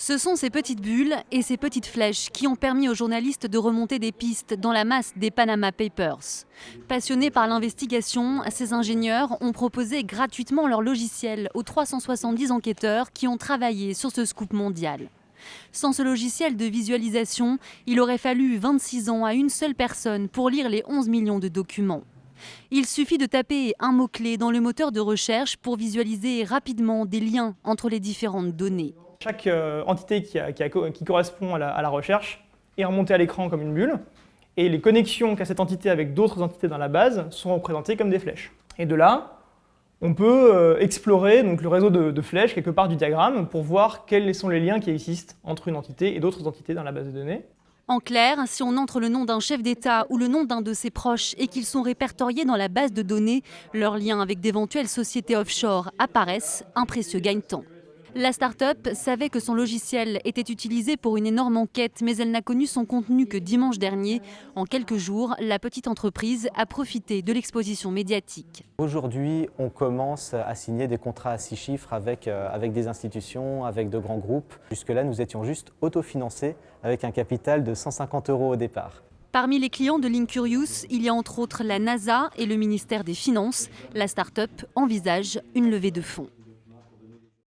Ce sont ces petites bulles et ces petites flèches qui ont permis aux journalistes de remonter des pistes dans la masse des Panama Papers. Passionnés par l'investigation, ces ingénieurs ont proposé gratuitement leur logiciel aux 370 enquêteurs qui ont travaillé sur ce scoop mondial. Sans ce logiciel de visualisation, il aurait fallu 26 ans à une seule personne pour lire les 11 millions de documents. Il suffit de taper un mot-clé dans le moteur de recherche pour visualiser rapidement des liens entre les différentes données. Chaque entité qui correspond à la recherche est remontée à l'écran comme une bulle, et les connexions qu'a cette entité avec d'autres entités dans la base sont représentées comme des flèches. Et de là, on peut explorer donc, le réseau de flèches quelque part du diagramme pour voir quels sont les liens qui existent entre une entité et d'autres entités dans la base de données. En clair, si on entre le nom d'un chef d'État ou le nom d'un de ses proches et qu'ils sont répertoriés dans la base de données, leurs liens avec d'éventuelles sociétés offshore apparaissent, un précieux gagne-temps. La start-up savait que son logiciel était utilisé pour une énorme enquête, mais elle n'a connu son contenu que dimanche dernier. En quelques jours, la petite entreprise a profité de l'exposition médiatique. Aujourd'hui, on commence à signer des contrats à 6 chiffres avec des institutions, avec de grands groupes. Jusque-là, nous étions juste autofinancés avec un capital de 150 € au départ. Parmi les clients de Linkurious, il y a entre autres la NASA et le ministère des Finances. La start-up envisage une levée de fonds.